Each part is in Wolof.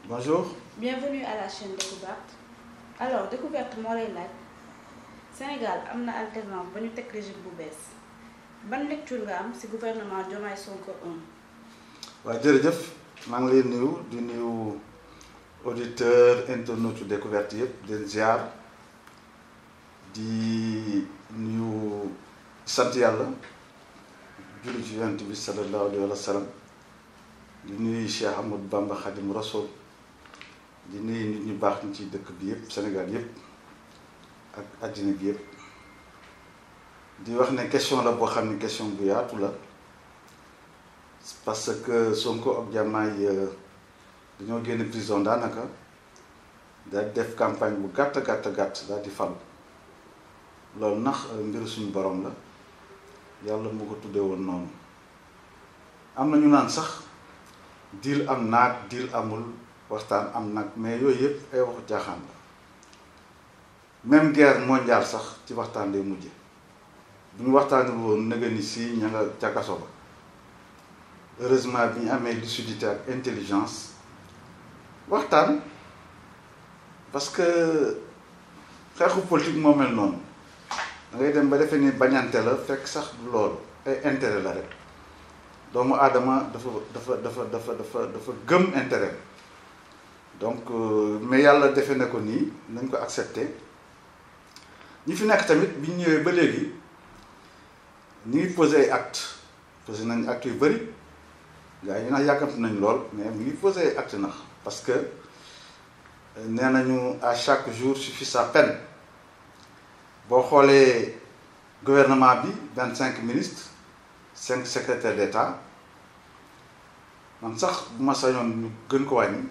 Bonjour. Bienvenue à la chaîne Découverte. Alors Découverte moo lay laaj Sénégal am na alternance ba ñu teg régime bu bees ban lecture nga am ci gouvernement Diomaye Sonko 1. waaw jërëjëf maa ngi lay nuyu di nuyu auditeur internaute Découverte yëpp di leen ziar di nuyu sant yàlla julli ci Yonent bi sallallahu alayhi wa sallam di nuyu Cheikh Ahmadou Bamba Khadim Rassoul di nuyu nit ñu baax ñi ci dëkk bi yëpp Sénégal yëpp ak àddina bi yëpp di wax ne question la boo xam ne question bu yaatu la parce que Sonko ak Diomaye dañoo génn prison daanaka daal di def campagne bu gàtt daal di fal loolu nax mbiru suñu borom la yàlla moo ko tuddee woon noonu am na ñu naan sax deal am naag deal amul waxtaan am nag mais yooyu yëpp ay waxu caaxaan la même guerre mondiale sax ci waxtaan lay mujje bu ñu waxtaanee woon nëgë ni si ña nga ca kaso ba heureusement bi ñu amee lucidité ak intelligence waxtaan parce que xeexu politique moo mel noonu da ngay dem ba defee ni bañante la fekk sax du loolu ay intérêt la rek doomu aadama dafa gëm intérêt donc mais yàlla defe na ko nii nañ ko accepté ñi fi nekk tamit bi ñu ñëwee ba léegi ñu ngi posé ay actes posé nañ actes yu bëri gars yi nag yàkkamti nañ lool mais mu ngi posé ay actes nag parce que nee nañu à chaque jour suffit sa peine boo xoolee gouvernement bi 25 ministres 5 secrétaires d'État man sax bu ma sañoon ñu gën ko wàññi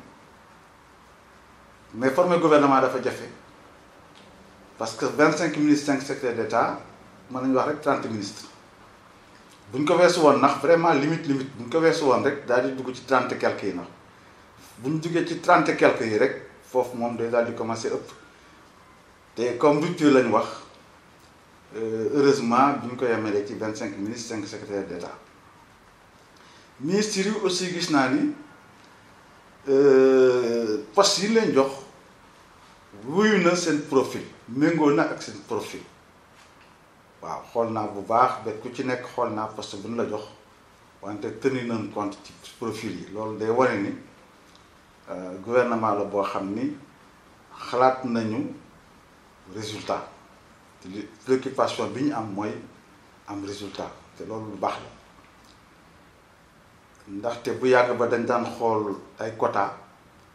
mais former gouvernement dafa jafe parce que 25 ministres 5 secrétaires d'État mën nañu wax rek 30 ministres bu ñu ko weesu woon ndax vraiment limite bu ñu ko weesu woon rek daal di dugg ci 30 et quelques yi ndax bu ñu duggee ci 30 et quelques yi rek foofu moom day daal di commencer ëpp te comme rupture lañu wax heureusement bi ñu ko yemalee ci 25 ministres 5 secrétaires d'État ministres yi aussi gis naa ni poste yi leen jox wuyu na seen profil méngoo na ak seen profil waaw xool naa bu baax ba ku ci nekk xool naa poste bu ñu la jox wante tenir nañ compte ci profil yi loolu day wane ni gouvernement la boo xam ni xalaat nañu résultat te li préoccupation bi ñu am mooy am résultat te loolu lu baax la ndaxte bu yàgg ba dañ daan xool ay quota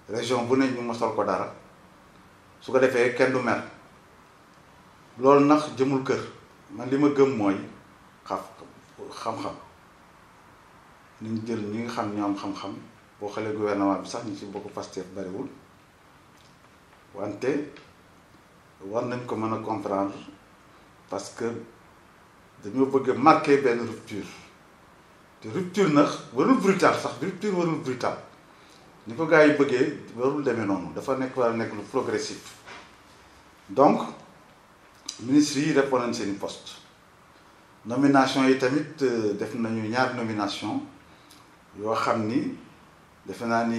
région bu ne ñu mosal ko dara su ko defee kenn du mer loolu nax jëmul kër man li ma gëm mooy xam-xam ni ñu jël ñi nga xam ñoo am xam-xam boo xoolee gouvernement bi sax ñu ci bokk Pastef bariwul wante war nañ ko mën a comprendre parce que dañoo bëgg a marquer benn rupture te rupture nag warul brutal sax rupture warul brutal ni ko gars yi bëggee warul demee noonu dafa nekk war a nekk lu progressif donc ministres yi répondre nañ seeni poste nomination yi tamit def nañu ñaar nomination yoo xam ni defe naa ni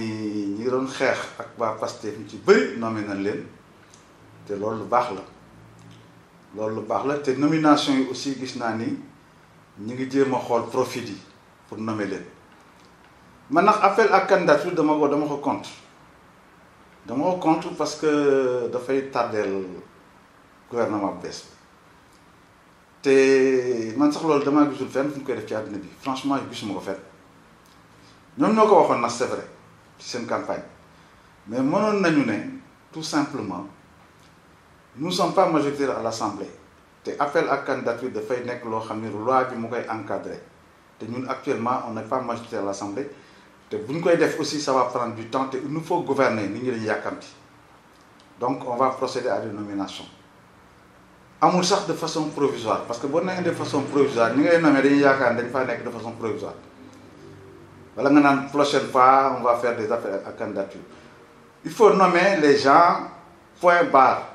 ñi doon xeex ak waa Pastef ñu ci bëri nommé nañ leen te loolu lu baax la te nomination yi aussi gis naa ni ñi ngi jéem a xool profil yi pour nommer leen man nag appel à candidature dama ko contre parce que dafay tardeel gouvernement bu bees te man sax loolu damaa gisul fenn fu ñu koy def ci àddina bi franchement gisuma ko fenn ñoom ñoo ko waxoon nag c'est vrai ci seen campagne mais mënoon nañu ne tout simplement nous ne sommes pas majoritaires à l'Assemblée te appel à candidature dafay nekk loo xam ne loi bi mu koy encadrer te ñun actuellement on n'est pas majoritaire à l'Assemblée te bu ñu koy def aussi ça va prendre du temps te il nous faut gouverner nit ñi dañuy yàkkamti donc on va procéder à des nominations amul sax de façon provisoire parce que boo nee de façon provisoire ñi ngay nommer dañuy yaakaar ne dañ faa nekk de façon provisoire wala nga naan prochaine fois on va faire des appels à candidature il faut nommer les gens point barre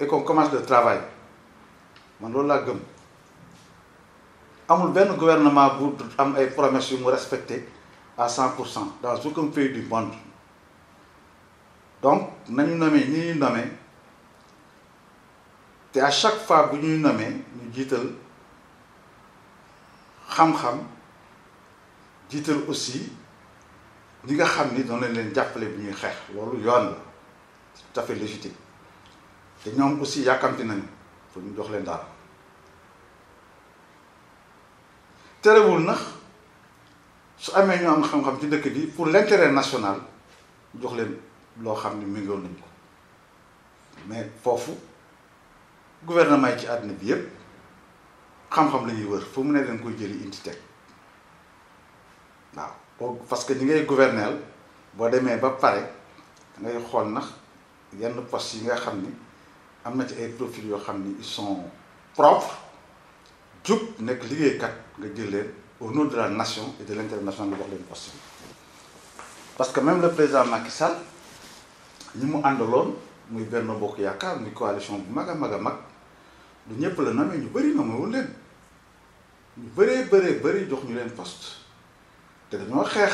et qu'on commence le travail man loolu laa gëm amul benn gouvernement bu am ay promesses yu mu respecté à 100% dans aucun pays du monde donc nañu nommé ñi ñuy nommé te à chaque fois bu ñuy nommé ñu jiital xam-xam jiital aussi ñi nga xam ni doon leen jàppale bi ñuy xeex loolu yoon la tout à fait légitime te ñoom aussi yàkkamti nañu pour ñu jox leen dara terewul nax su amee ñu am xam-xam ci dëkk bi pour l'intérêt national jox leen loo xam ni méngoon nañ ko mais foofu gouvernement yi ci àddina bi yépp xam-xam la ñuy wër fu mu ne leen koy jëli indi teg waaw parce que ñi ngay gouverneel boo demee ba pare ngay xool nax yenn postes yi nga xam ni am na ci ay profils yoo xam ni ils sont propres jub nekk liggéeykat nga jël leen au nom de la nation et de l'intérêt national nga jox leen poste bi parce que même le président Macky Sall ñi mu àndaloon muy Benno Bokk Yaakaar muy coalition bu mag a mag a mag du ñëpp la nommé ñu bëri nommewul leen ñu bëri jox ñu leen poste te dañoo xeex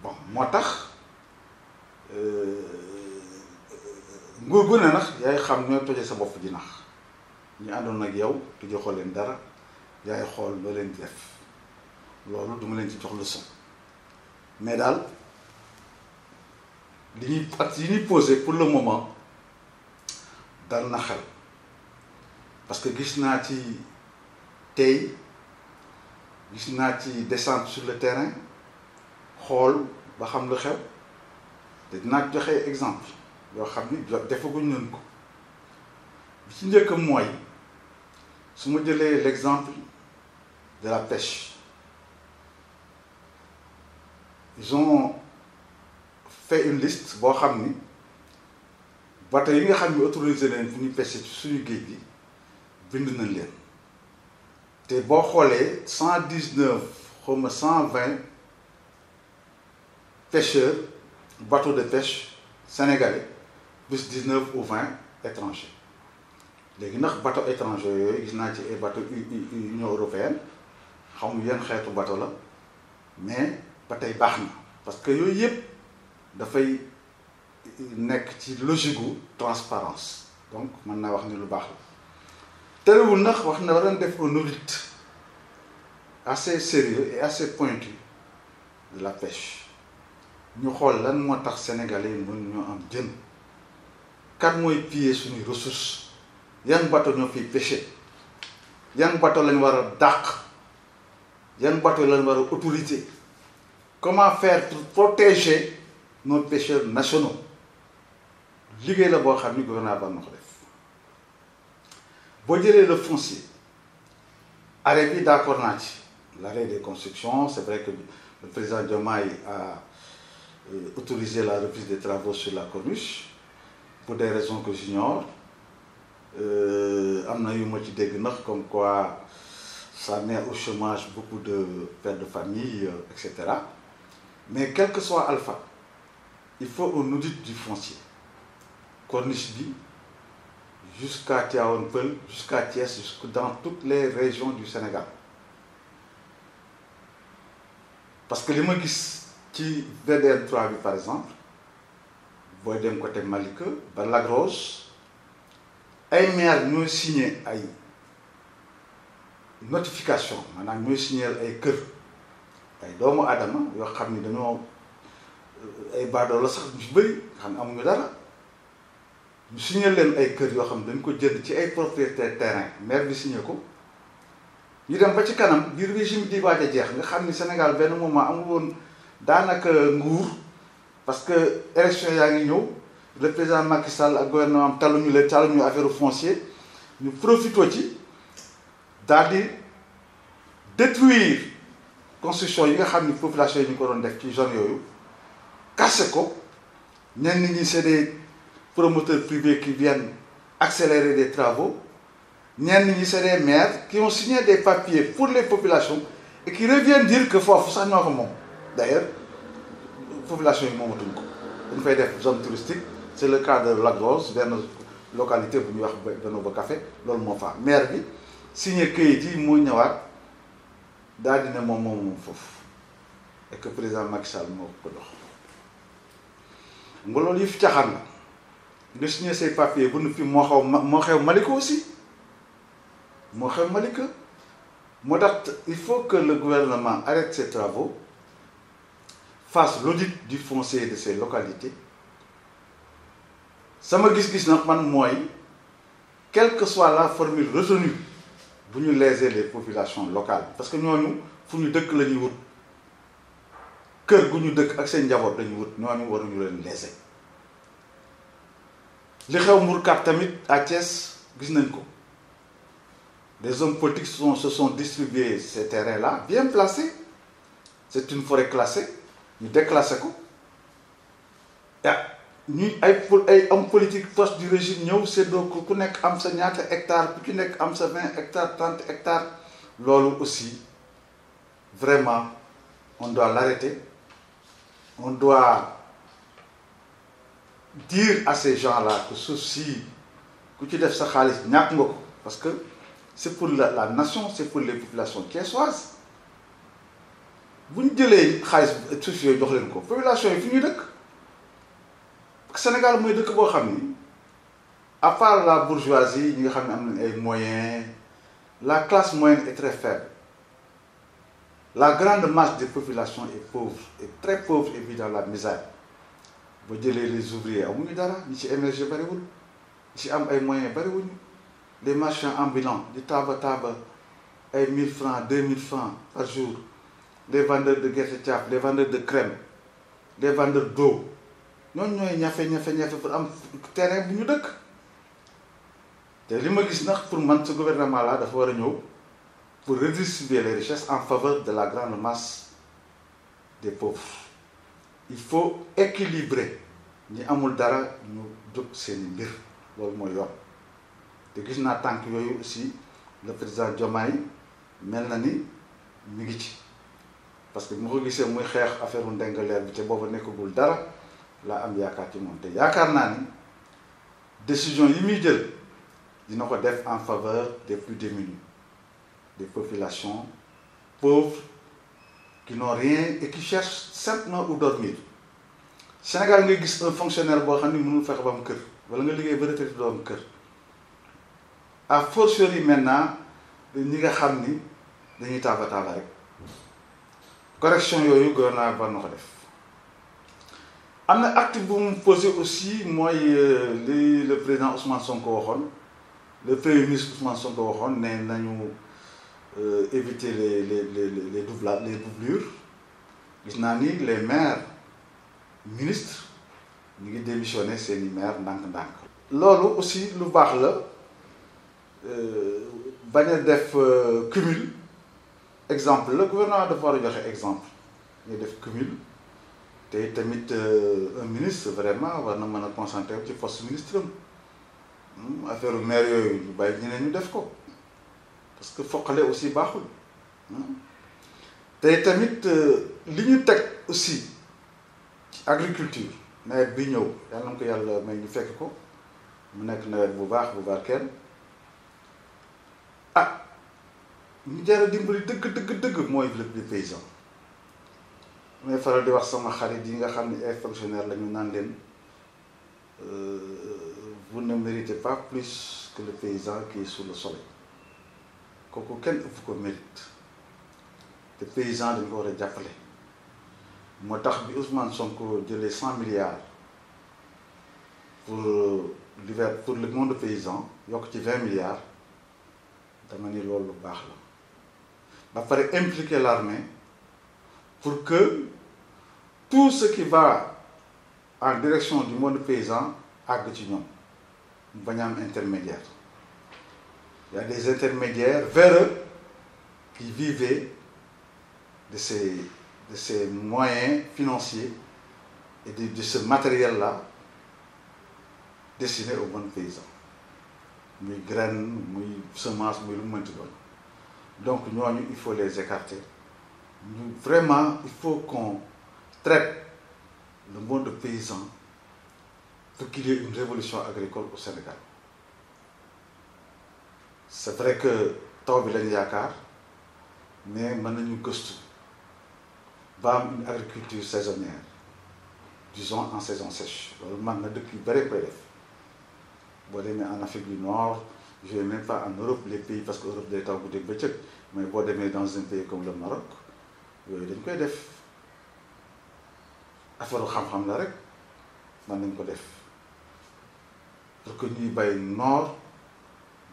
bon moo tax nguur gu ne nag yaay xam ñooy tojee sa bopp ji nax ñu àndoon ak yow te joxoo leen dara yaay xool loo leen di def loolu duma leen ci jox leçon mais daal li ñuy actes yi ñuy posé pour le moment dal na xel parce que gis naa ci tey gis naa ci descente sur le terrain xool ba xam lu xew te dinaa joxe exemple yoo xam ni defaguñ nañ ko bi ci njëkk mooy su ma jëlee l'exemple de la pêche ils ont fait une liste boo xam ni bateau yi nga xam ni autorisé leen fu ñuy pêcher ci suñu géej gi bind nañ leen te boo xoolee 119 xaw ma 120 pêcheurs bateaux de pêche sénégalais plus 19 ou 20 étrangers léegi ndax bateau étranger yooyu gis naa ci ay bateau Union européenne xamu yenn xeetu bateau la mais ba tey baax na parce que yooyu yëpp dafay nekk ci logique gu transparence donc mën naa wax ni lu baax la terewul ndax wax na war nañ def un audit assez sérieux et assez pointu de la pêche ñu xool lan moo tax sénégalais yi mën ñoo am jën kan mooy piller suñuy ressources yan bateau ñoo fiy pêcher yan bateau lañ war a dàq yan bateau lañ war a autoriser comment faire pour protéger nos pêcheurs nationaux liggéey la boo xam ni gouvernement ba na ko def boo jëlee le foncier arrêt bi d'accord naa ci l'arrêt des constructions c'est vrai que le président Diomaye a autorisé la reprise des travaux sur la corniche pour des raisons que j'ignore am na yu ma ci dégg ndax comme quoi ça met au chômage beaucoup de pères de famille etc. mais quel que soit alpha il faut un audit du foncier corniche bi jusqu'à Tivaouane Peulh jusqu'à Thiès jusque dans toutes les régions du Sénégal parce que li ma gis ci VDN 3 bi par exemple booy dem côté Malika ba Lac Rose ay maire ñooy signé ay notification maanaam ñooy signé ay kër ay doomu aadama yoo xam ni dañoo ay baadoo la sax ñu bëri xam ne amuñu dara ñu signé leen ay kër yoo xam ne dañ ko jënd ci ay propriétaire terrain maire bi signé ko ñu dem ba ci kanam biir régime di waaj a jeex nga xam ni Sénégal benn moment amul woon daanaka nguur parce que élection yaa ngi ñëw le président Macky Sall ak gouvernement am taluñu affaire foncier ñu profité ci daal di détruire construction yi nga xam ni population yi ñu ko doon def ci zone yooyu cassé ko ñenn ñi c'est des promoteurs privés qui viennent accélérer des travaux ñenn ñi c'est des maires qui ont signé des papiers pour les populations et qui reviennent dire que foofu sax ñoo ko moom d'ailleurs population yi moomatuñ ko dañ fay def zone touristique c'est le cas de Lac Rose benn localité bu ñuy wax Benno Ba Café loolu moo fa maire bi signé këyit yi moo ñëwaat daal di ne moom foofu et que président Macky Sall moo ko jox nga loolu yi fi caaxaan la nga signé say papier bu nu fi moo xew Malika aussi moo xew Malika moo tax il faut que le gouvernement arrête ses travaux, fasse l'audit du foncier de ces localités. Sama gis-gis nag man mooy quelle que soit la formule retenue bu ñu léser les populations locales parce que ñooñu fu ñu dëkk la ñuy wut kër gu ñu dëkk ak seen njaboot dañuy wut ñooñu waruñu leen léser. li xew Mbourkat tamit à Thiès gis nañ ko des hommes politiques se sont distribués ces terrains-là bien placés, c'est une forêt classée ñu déclassé ko ñuy ay hommes politiques proches du régime ñëw séddoo ko ku nekk am sa ñaata hectares ku ci nekk am sa 20 hectares 30 hectares loolu aussi vraiment on doit l'arrêter. On doit dire à ces gens-là que ceci ku ci def sa xaalis ñàkk nga ko parce que c'est pour la nation, c'est pour les populations thiessoises bu ñu jëlee xaalis suuf yooyu jox leen ko population yi fi ñuy dëkk Sénégal mooy dëkk boo xam ni à part la bourgeoisie ñi nga xam ne am nañ ay moyens la classe moyenne est très faible. La grande masse des populations est pauvre, est très pauvre et vit dans la misère. Boo jëlee les ouvriers amuñu dara ñi ci émerger bariwul ñi ci am ay moyens bariwuñu les marchands ambulants di taaba ay 1000 francs 2000 francs par jour les vendeurs de gerte caaf les vendeurs de crème les vendeurs d'eau ñooñu ñooy ñafe pour am terrain bu ñu dëkk te li ma gis nag pour man ce gouvernement là dafa war a ñëw pour redistribuer les richesses en faveur de la grande masse des pauvres. Il faut équilibrer ñi amul dara ñu jóg seeni mbir loolu mooy yoon te gis naa tànk yooyu aussi le président Diomaye mel na ni mi ngi ci parce que bu ma ko gisee muy xeex affaire u ndengaleer bi te booba nekkagul dara laa am yaakaar ci moom te yaakaar naa ni décision yi muy jël dina ko def en faveur des plus démunis, des populations pauvres qui n'ont rien et qui cherchent simplement où dormir. Sénégal ngay gis un fonctionnaire boo xam ni mënul fexe ba am kër wala nga liggéey ba retraité doo am kër à fortiori maintenant ñi nga xam ni dañuy taaba rek correction yooyu gouvernement war na ko def. am na acte bu mu posé aussi mooy li le président Ousmane Sonko waxoon le premier ministre Ousmane Sonko waxoon ne nañu éviter les doublures gis naa ni les maires ministres ñu ngi démissionné seeni maire ndànk-ndànk. loolu aussi lu baax la bañ a def cumul exemple le gouvernement dafa war a joxe exemple ñu def cumul te tamit un ministre vraiment war na mën a concentrer ci poste ministre am affaire maire yooyu ñu bàyyi ñeneen ñu def ko parce que foqale aussi baaxul te tamit li ñu teg aussi ci agriculture nawet bi ñëw yàlla na ko yàlla may ñu fekk ko mu nekk nawet bu baax bu barkeel ñu jar a dimbali dëgg mooy les paysans may faral di wax sama xarit yi nga xam ne ay fonctionnaires la ñu naan leen vous ne méritez pas plus que le paysan qui est sous le soleil kooku kenn ëpp ko mérite te paysan dañ ko war a jàppale moo tax bi Ousmane Sonko jëlee 100 milliards pour l'hiver pour le monde paysan yokk ci 20 milliards dama ni loolu lu baax la ba pare impliquer l'armée pour que tout ce qui va en direction du monde paysan àgg ci ñoom mu bañ a am intermédiaire. Il y a des intermédiaires véreux qui vivaient de ces moyens financiers et de ce matériel-là destiné au monde paysan muy graine muy semence muy lu mu mënti doon donc ñooñu il faut les écarter ñu vraiment il faut qu'on traite le monde paysan pour qu'il y ait une révolution agricole au Sénégal. C'est vrai que taw bi lañu yaakaar mais mën nañu gëstu ba am une agriculture saisonnière disons en saison sèche loolu man na dëkk yu bëri koy def boo demee en Afrique du Nord je vais même pas en Europe les pays parce que Europe day taw guddeeg bëccëg mais boo demee dans un pays comme le Maroc yooyu dañ koy def affaire xam-xam la rek man nañ ko def pour que ñuy bay noor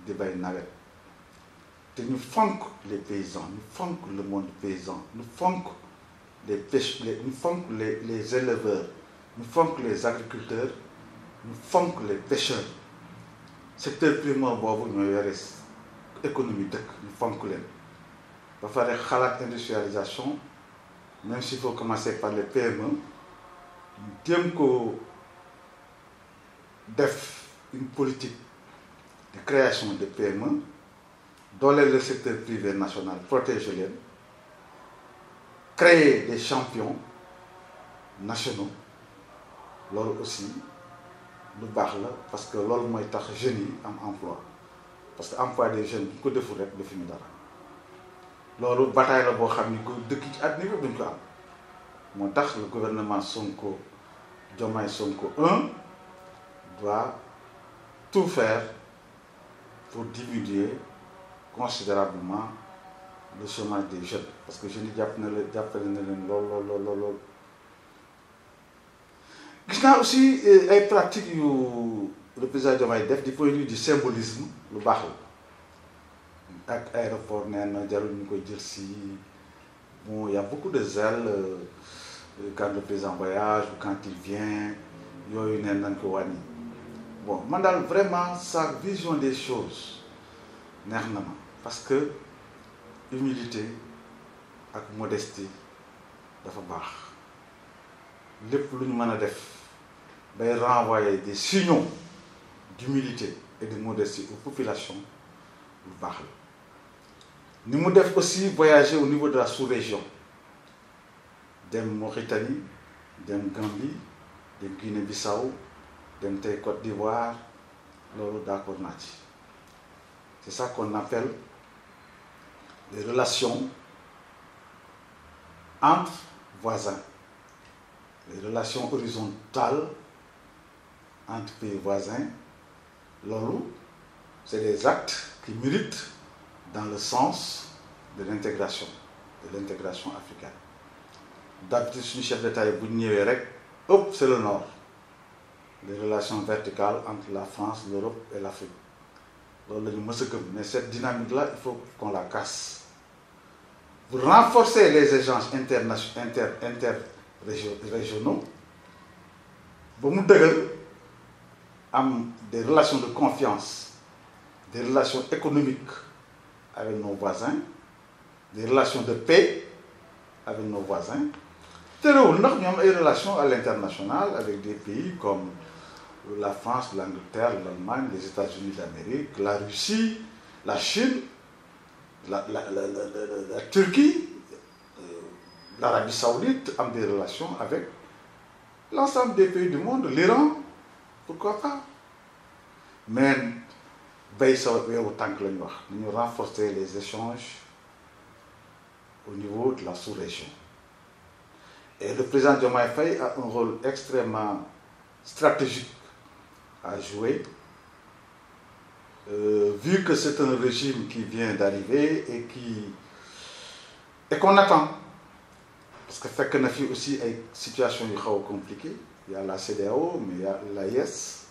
di bay nawet te ñu fonk les paysans ñu fonk le monde paysan ñu fonk les ñu fonk les éleveurs ñu fonk les agriculteurs ñu fonk les pêcheurs secteur primaire boobu ñoo yore économie dëkk ñu fonk leen ba pare xalaat industrialisation même s'il faut commencer par les PME ñu jéem ko def une politique de création de PME dooleel le secteur privé national protéger leen créer des champions nationaux loolu aussi lu baax la parce que loolu mooy tax jeunes yi am emploi parce que emploi des jeunes bu ñu ko deful rek defuñu dara loolu bataille la boo xam ni ko dëkk ci àddina bi duñ ko am moo tax le gouvernement Sonko Diomaye Sonko 1 doit tout faire pour diminuer considérablement le chômage des jeunes parce que jeunes yi jàppale na leen lool. gis naa aussi ay pratiques yu le président Diomaye def du point de vue du symbolisme lu baax la ak aéroport nee na jarul ñu koy jël si bon y a beaucoup de zèle quand le président voyage ou quand il vient yooyu neen nañ ko wàññi bon man daal vraiment sa vision des choses neex na ma parce que humilité ak modestie dafa baax lépp lu ñu mën a def day renvoyer des signaux d'humilité et de modestie aux populations lu baax la ni mu def aussi voyager au niveau de la sous-région dem Mauritanie dem Gambie dem Guinée-Bissau dem tey Côte d'Ivoire loolu d'accord naa ci c'est ça qu'on appelle les relations entre voisins les relations horizontales entre pays voisins loolu c'est des actes qui militent dans le sens de l'intégration africaine d'habitude suñu chef d'État yi bu ñu ñëwee rek hop c'est le nord les relations verticales entre la France l'Europe et l'Afrique loolu la ñu mës a gëm mais cette dynamique là il faut qu'on la casse pour renforcer les échanges interrégionaux ba mu dëgër am des relations de confiance des relations économiques avec nos voisins des relations de paix avec nos voisins terewul ndax ñu am ay relations à l'international avec des pays comme la France, l'Angleterre, l'Allemagne, les États-Unis d'Amérique, la Russie, la Chine, la Turquie, l'Arabie Saoudite ont des relations avec l'ensemble des pays du monde, l'Iran, pourquoi pas. Mais autant que nous renforcer les échanges au niveau de la sous-région. Et le président Diomaye Faye a un rôle extrêmement stratégique à jouer, vu que c'est un régime qui vient d'arriver et qu'on attend. Parce que fait qu'on a fait aussi une situation compliquée. Il y a la CEDEAO, mais il y a l'AES.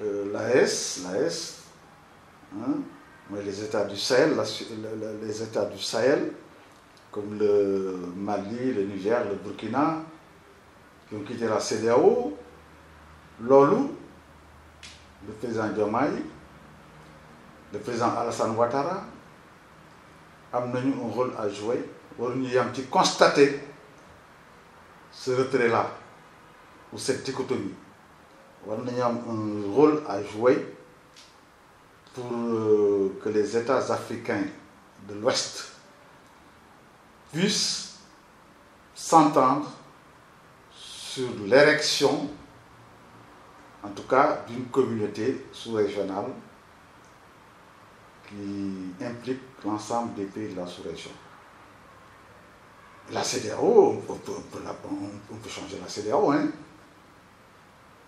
L'AES, les États du Sahel, les États du Sahel, comme le Mali, le Niger, le Burkina, qui ont quitté la CEDEAO. Loolu, le président Diomaye, le président Alassane Ouattara, am nañu un rôle à jouer. Waruñu yam ci constater ce retrait-là ou cette dichotomie. War nañu am un rôle à jouer pour que les États africains de l'Ouest puissent s'entendre sur l'érection, en tout cas, d'une communauté sous-régionale qui implique l'ensemble des pays de la sous-région. La CEDEAO, on peut changer la CEDEAO. Hein.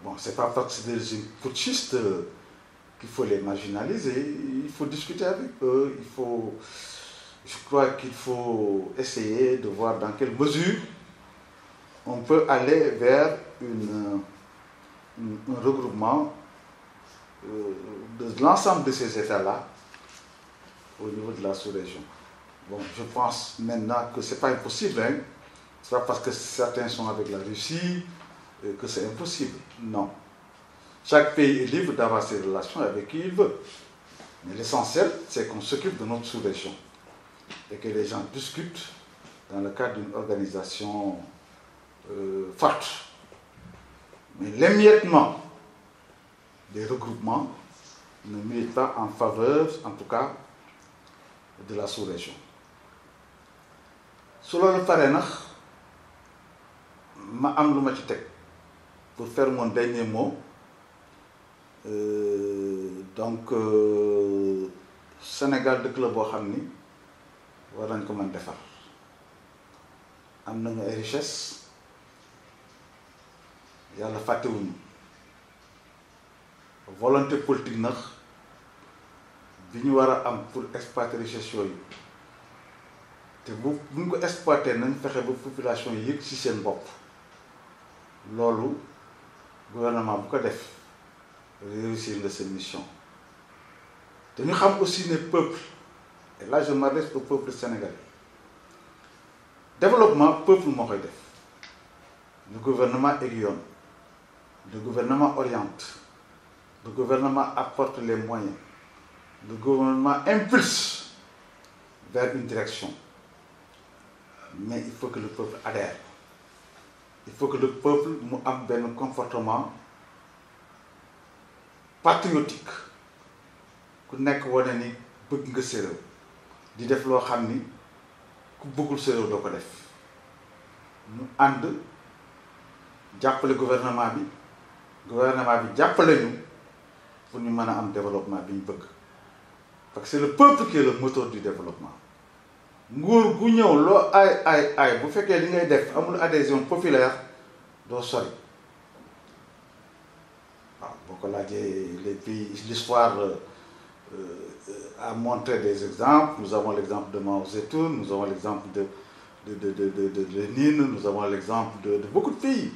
Bon, c'est pas parce que c'est des régimes putschistes qu'il faut les marginaliser. Il faut discuter avec eux. Je crois qu'il faut essayer de voir dans quelle mesure on peut aller vers un regroupement de l'ensemble de ces États-là au niveau de la sous-région. Bon, je pense maintenant que ce n'est pas impossible. Hein. Ce n'est pas parce que certains sont avec la Russie que c'est impossible. Non. Chaque pays est libre d'avoir ses relations avec qui il veut. Mais l'essentiel, c'est qu'on s'occupe de notre sous-région et que les gens discutent dans le cadre d'une organisation forte. Mais l'émiettement des regroupements ne milite pas en faveur, en tout cas, de la sous-région. Sur le parrainage, ma am lu ma ci teg pour faire mon dernier mot. Donc Sénégal dëkk la boo xam ni war nañ ko mën defar am nañu ay richesse yàlla fàttewuñu volonté politique nag bi ñu war a am pour exploiter richesse yooyu te bu ñu ko exploiter nañ fexe ba population yi yëg ci seen bopp loolu gouvernement bu ko def réussir nga cette mission. Nous savons aussi le peuple, et là je m'adresse au peuple sénégalais. Développement, peuple moo koy def. Le gouvernement aiguillonne, le gouvernement oriente, le gouvernement apporte les moyens, le gouvernement impulse vers une direction. Mais il faut que le peuple adhère. Il faut que le peuple ait un comportement patriotique. Ku nekk wane ni bëgg nga sa réew di def loo xam ni ku bëggul sa réew doo ko def ñu ànd jàppale gouvernement bi jàppale ñu pour ñu mën a am développement bi ñu bëgg parce que c'est le peuple qui est le moteur du développement nguur gu ñëw loo ay bu fekkee li ngay def amul adhésion populaire doo sori waaw boo ko laajee les pays l'histoire a montré des exemples. Nous avons l'exemple de Mao Zedong, nous avons l'exemple de Lénine, nous avons l'exemple de beaucoup de pays.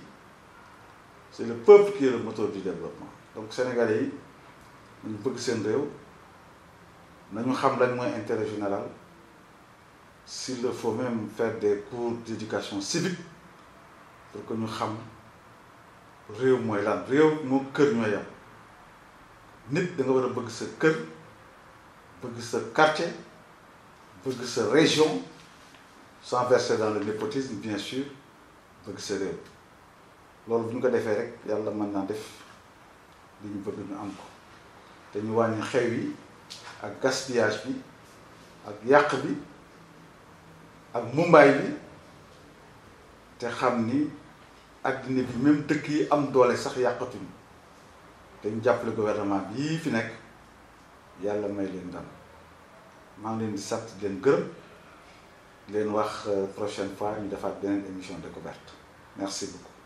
C'est le peuple qui est le moteur du développement. Donc, Sénégalais, nous voulons que c'est un réew, nous savons l'intérêt général. S'il faut même faire des cours d'éducation civique pour que nous sachions réew mooy lan réew moo kër ñoo yam nit da nga war a bëgg sa kër bëgg sa quartier bëgg sa région sans verser dans le népotisme bien sûr bëgg sa réew loolu bu ñu ko defee rek yàlla mën naa def li ñu bëgg ñu am ko te ñu wàññi xew yi ak gaspillage bi ak yàq bi ak mumbaay bi te xam ni addina bi même dëkk yi am doole sax yàqatuñu te ñu jàppale gouvernement bii fi nekk yàlla may leen ndam maa ngi leen di sant di leen gërëm leen wax prochaine fois ñu defaat beneen émission découverte merci beaucoup.